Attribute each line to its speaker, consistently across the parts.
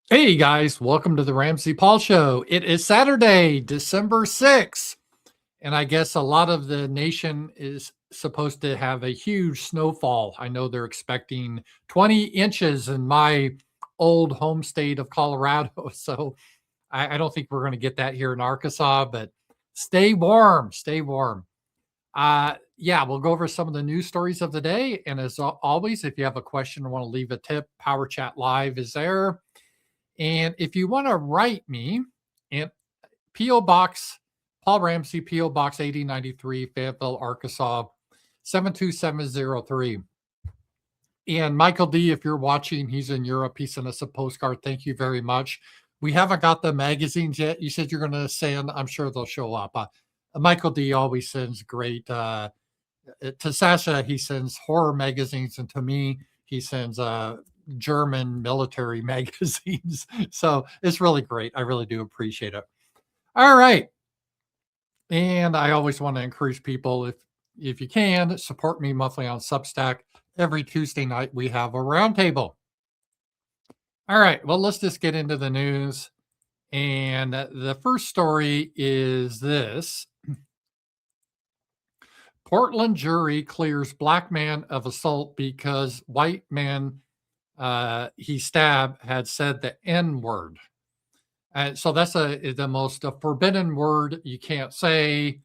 Speaker 1: Hey guys, welcome to the Ramsey Paul Show. It is Saturday, December 6th, and I guess a lot of the nation is supposed to have a huge snowfall. I know they're expecting 20 inches in my old home state of Colorado. So I don't think we're going to get that here in Arkansas, but stay warm, stay warm. Yeah, we'll go over some of the news stories of the day. And as always, if you have a question or want to leave a tip, Power Chat Live is there. And if you want to write me, and P.O. Box, Paul Ramsey, P.O. Box 8093, Fayetteville, Arkansas, 72703. And Michael D., if you're watching, he's in Europe. He sent us a postcard. Thank you very much. We haven't got the magazines yet. You said you're going to send. I'm sure they'll show up. Michael D. always sends great. To Sasha, he sends horror magazines. And to me, he sends German military magazines. So it's really great. I really do appreciate it. All right. And I always want to encourage people, if you can, support me monthly on Substack. Every Tuesday night we have a roundtable. All right. Well, let's just get into the news. And the first story is this. Portland jury clears black man of assault because white man he stabbed had said the N word. And so that's the most forbidden word you can't say.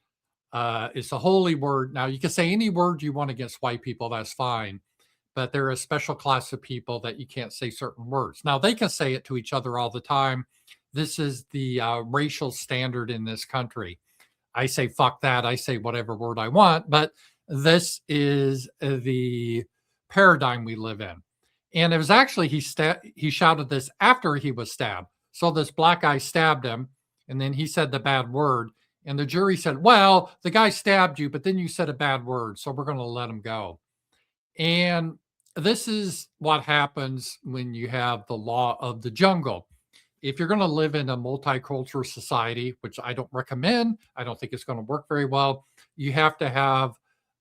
Speaker 1: It's a holy word. Now, you can say any word you want against white people, that's fine. But there are a special class of people that you can't say certain words. Now, they can say it to each other all the time. This is the racial standard in this country. I say fuck that. I say whatever word I want, but this is the paradigm we live in. And it was actually he shouted this after he was stabbed. So this black guy stabbed him, and then he said the bad word. And the jury said, well, the guy stabbed you, but then you said a bad word, so we're going to let him go. And this is what happens when you have the law of the jungle. If you're going to live in a multicultural society, which I don't recommend, I don't think it's going to work very well, you have to have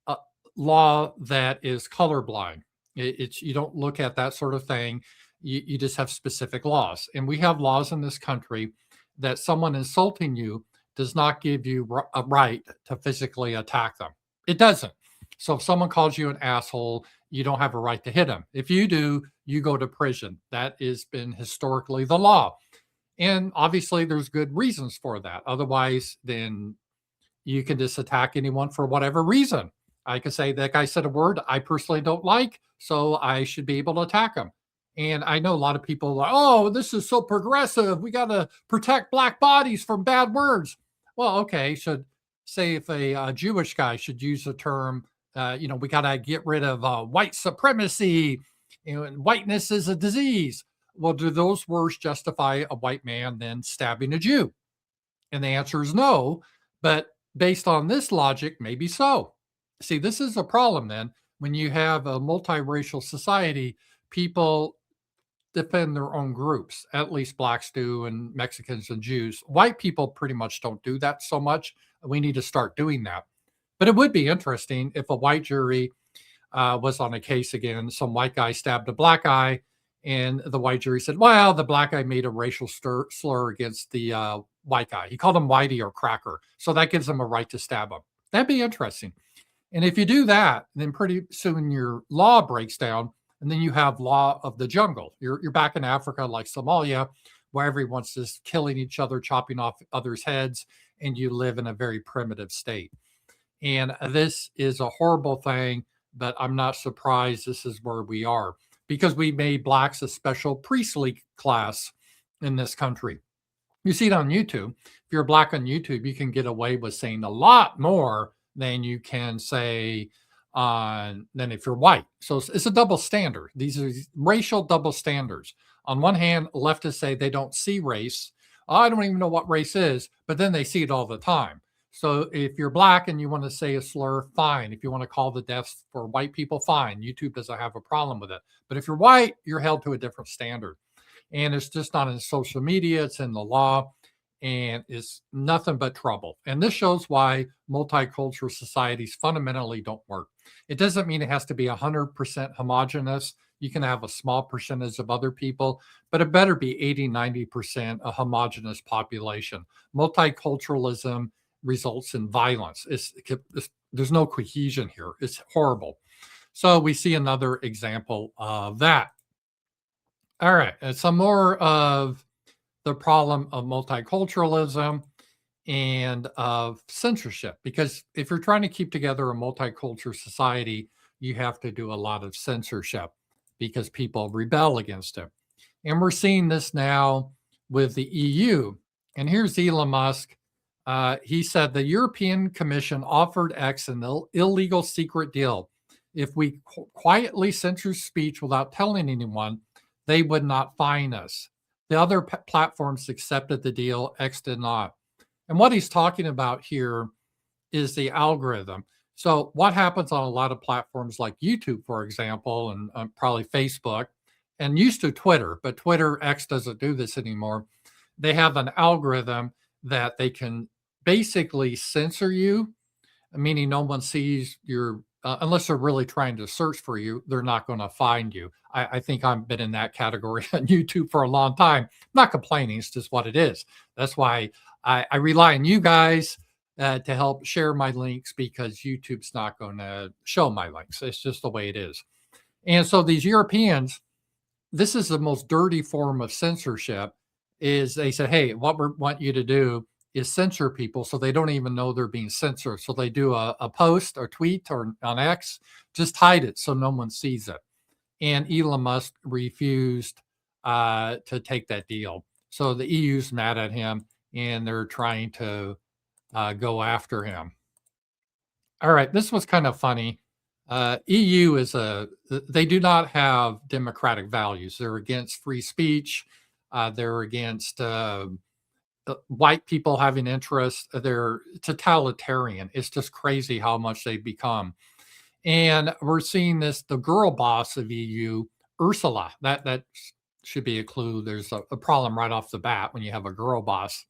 Speaker 1: a law that is colorblind. It's you don't look at that sort of thing. You just have specific laws. And we have laws in this country that someone insulting you does not give you a right to physically attack them. It doesn't. So if someone calls you an asshole, you don't have a right to hit them. If you do, you go to prison. That has been historically the law. And obviously, there's good reasons for that. Otherwise, then you can just attack anyone for whatever reason. I could say that guy said a word I personally don't like, so I should be able to attack him. And I know a lot of people are, oh, this is so progressive. We got to protect black bodies from bad words. Well, okay, should say if a Jewish guy should use the term, we got to get rid of white supremacy. And whiteness is a disease. Well, do those words justify a white man then stabbing a Jew? And the answer is no. But based on this logic, maybe so. See, this is a problem then. When you have a multiracial society, people defend their own groups. At least blacks do, and Mexicans and Jews. White people pretty much don't do that so much. We need to start doing that. But it would be interesting if a white jury was on a case again. Some white guy stabbed a black guy, and the white jury said, well, the black guy made a racial slur against the white guy. He called him whitey or cracker. So that gives him a right to stab him. That'd be interesting. And if you do that, then pretty soon your law breaks down, and then you have law of the jungle. You're back in Africa like Somalia, where everyone's just killing each other, chopping off others' heads, and you live in a very primitive state. And this is a horrible thing, but I'm not surprised this is where we are because we made blacks a special priestly class in this country. You see it on YouTube. If you're black on YouTube, you can get away with saying a lot more than you can say than if you're white. So it's a double standard. These are racial double standards. On one hand, leftists say they don't see race. I don't even know what race is, but then they see it all the time. So if you're black and you want to say a slur, fine. If you want to call the deaths for white people, fine. YouTube doesn't have a problem with it. But if you're white, you're held to a different standard. And it's just not in social media, it's in the law. and it's nothing but trouble. And this shows why multicultural societies fundamentally don't work. It doesn't mean it has to be 100% homogenous. You can have a small percentage of other people, but it better be 80, 90% a homogenous population. Multiculturalism results in violence. There's no cohesion here. It's horrible. So we see another example of that. All right, and some more of the problem of multiculturalism and of censorship. Because if you're trying to keep together a multicultural society, you have to do a lot of censorship because people rebel against it. And we're seeing this now with the EU. And here's Elon Musk. He said the European Commission offered X an illegal secret deal. If we quietly censor speech without telling anyone, they would not fine us. The other platforms accepted the deal, X did not. And what he's talking about here is the algorithm. So what happens on a lot of platforms like YouTube, for example, and probably Facebook, and used to Twitter, but Twitter X doesn't do this anymore. They have an algorithm that they can basically censor you, meaning no one sees your, unless they're really trying to search for you, they're not going to find you. I think I've been in that category on YouTube for a long time. I'm not complaining, it's just what it is. That's why I rely on you guys to help share my links, because YouTube's not going to show my links. It's just the way it is. And so these Europeans, this is the most dirty form of censorship, is they said, hey, what we want you to do is censor people so they don't even know they're being censored. So they do a post or tweet or on X, just hide it so no one sees it. And Elon Musk refused to take that deal. So the EU's mad at him and they're trying to go after him. All right, this was kind of funny. EU is they do not have democratic values. They're against free speech. They're against white people having interests. They're totalitarian. It's just crazy how much they've become. And we're seeing this, the girl boss of EU, Ursula, that should be a clue. There's a problem right off the bat when you have a girl boss.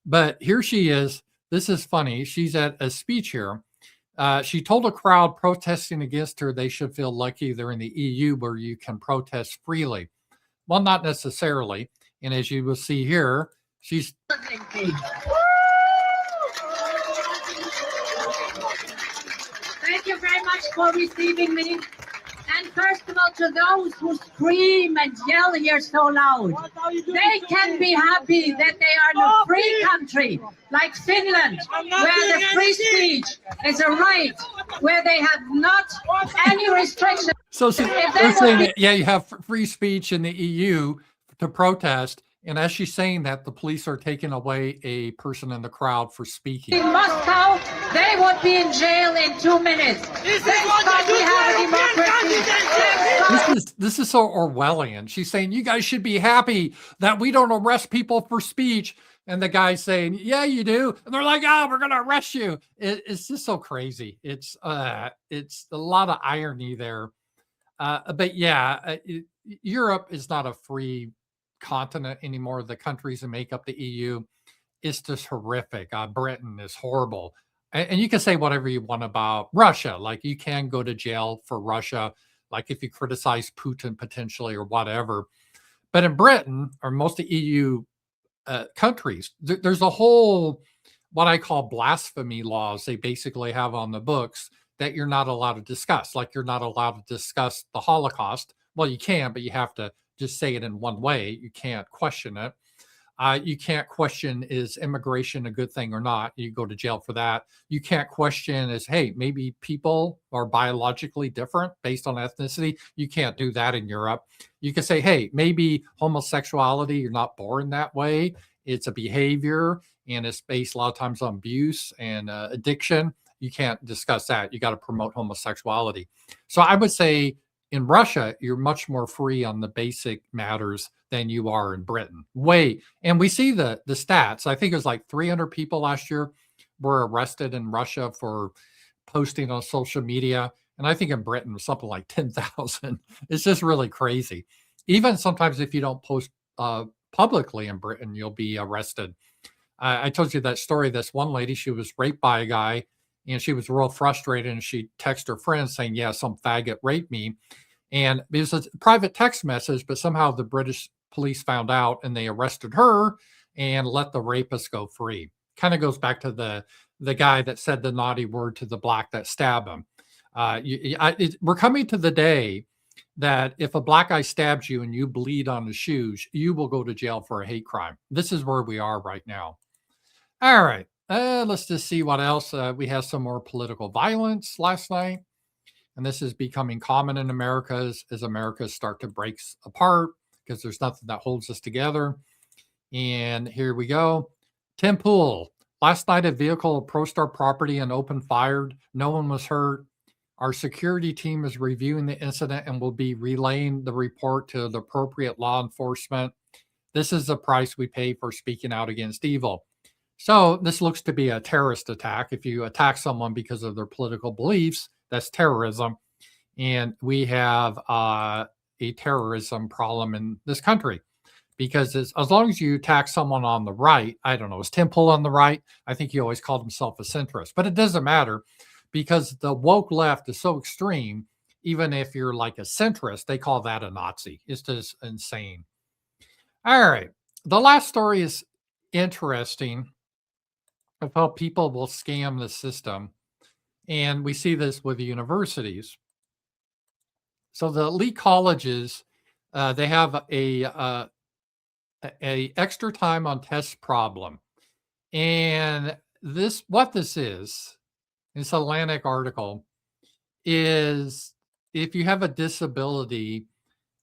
Speaker 1: But here she is. This is funny. She's at a speech here. She told a crowd protesting against her they should feel lucky they're in the EU where you can protest freely. Well, not necessarily. And as you will see here, she's...
Speaker 2: Thank you very much for receiving me. And first of all, to those who scream and yell here so loud, they can be happy that they are in a free country like Finland, where the free speech is a right, where they have not any restrictions.
Speaker 1: So they're saying that, yeah, you have free speech in the EU to protest. And as she's saying that, the police are taking away a person in the crowd for speaking.
Speaker 2: In Moscow, they would be in jail in 2 minutes. Thank God we have a democracy.
Speaker 1: This is so Orwellian. She's saying, you guys should be happy that we don't arrest people for speech. And the guy's saying, yeah, you do. And they're like, oh, we're going to arrest you. It's just so crazy. It's a lot of irony there. But yeah, Europe is not a free continent anymore. The countries that make up the EU, it's just horrific. Britain is horrible. And you can say whatever you want about Russia. Like, you can go to jail for Russia, like if you criticize Putin potentially or whatever. But in Britain, or most of the EU countries, there's a whole, what I call blasphemy laws they basically have on the books that you're not allowed to discuss. Like, you're not allowed to discuss the Holocaust. Well, you can, but you have to just say it in one way. You can't question it. You can't question, is immigration a good thing or not? You go to jail for that. You can't question is, hey, maybe people are biologically different based on ethnicity. You can't do that in Europe. You can say, hey, maybe homosexuality, you're not born that way. It's a behavior and it's based a lot of times on abuse and addiction. You can't discuss that. You got to promote homosexuality. So I would say in Russia, you're much more free on the basic matters than you are in Britain. And we see the stats. I think it was like 300 people last year were arrested in Russia for posting on social media. And I think in Britain it was something like 10,000. It's just really crazy. Even sometimes if you don't post publicly in Britain, you'll be arrested. I told you that story. This one lady, she was raped by a guy, and she was real frustrated, and she texted her friend saying, yeah, some faggot raped me. And it was a private text message, but somehow the British police found out and they arrested her and let the rapist go free. Kind of goes back to the guy that said the naughty word to the black that stabbed him. We're coming to the day that if a black guy stabs you and you bleed on the shoes, you will go to jail for a hate crime. This is where we are right now. All right. Let's just see what else. We had some more political violence last night. And this is becoming common in America as Americas start to break apart because there's nothing that holds us together. And here we go. Tim Pool. Last night, a vehicle approached our property and opened fire. No one was hurt. Our security team is reviewing the incident and will be relaying the report to the appropriate law enforcement. This is the price we pay for speaking out against evil. So this looks to be a terrorist attack. If you attack someone because of their political beliefs, that's terrorism. And we have a terrorism problem in this country because as long as you attack someone on the right, I don't know, is Tim Pool on the right? I think he always called himself a centrist, but it doesn't matter because the woke left is so extreme. Even if you're like a centrist, they call that a Nazi. It's just insane. All right. The last story is interesting of how people will scam the system. And we see this with the universities. So the elite colleges, they have a extra time on test problem. And what this is, this Atlantic article, is if you have a disability,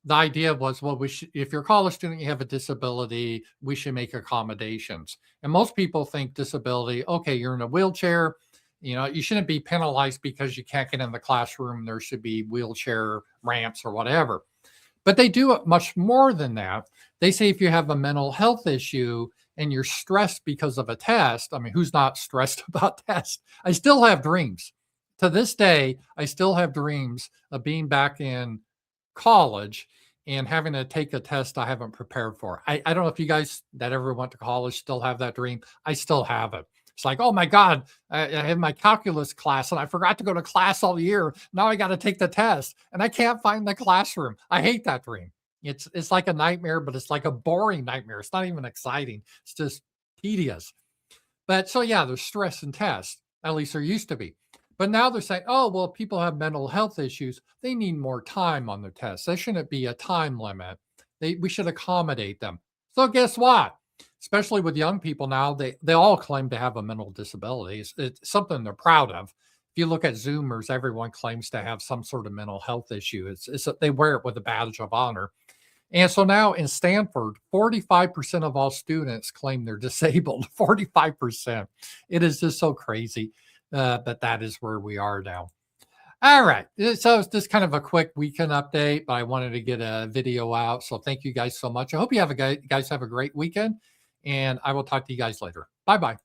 Speaker 1: the idea was, well, if you're a college student, you have a disability, we should make accommodations. And most people think disability, okay, you're in a wheelchair, you shouldn't be penalized because you can't get in the classroom. There should be wheelchair ramps or whatever. But they do it much more than that. They say if you have a mental health issue and you're stressed because of a test, I mean, who's not stressed about tests? I still have dreams. To this day, I still have dreams of being back in college and having to take a test I haven't prepared for. I don't know if you guys that ever went to college still have that dream. I still have it. It's like, oh my God, I have my calculus class and I forgot to go to class all year. Now I got to take the test and I can't find the classroom. I hate that dream. It's like a nightmare, but it's like a boring nightmare. It's not even exciting. It's just tedious. But so yeah, there's stress and tests. At least there used to be. But now they're saying, oh, well, people have mental health issues. They need more time on their tests. There shouldn't be a time limit. We should accommodate them. So guess what? Especially with young people now, they all claim to have a mental disability. It's something they're proud of. If you look at Zoomers, everyone claims to have some sort of mental health issue. They wear it with a badge of honor. And so now in Stanford, 45% of all students claim they're disabled. 45%. It is just so crazy. But that is where we are now. All right. So it's just kind of a quick weekend update, but I wanted to get a video out. So thank you guys so much. I hope you guys have a great weekend, and I will talk to you guys later. Bye-bye.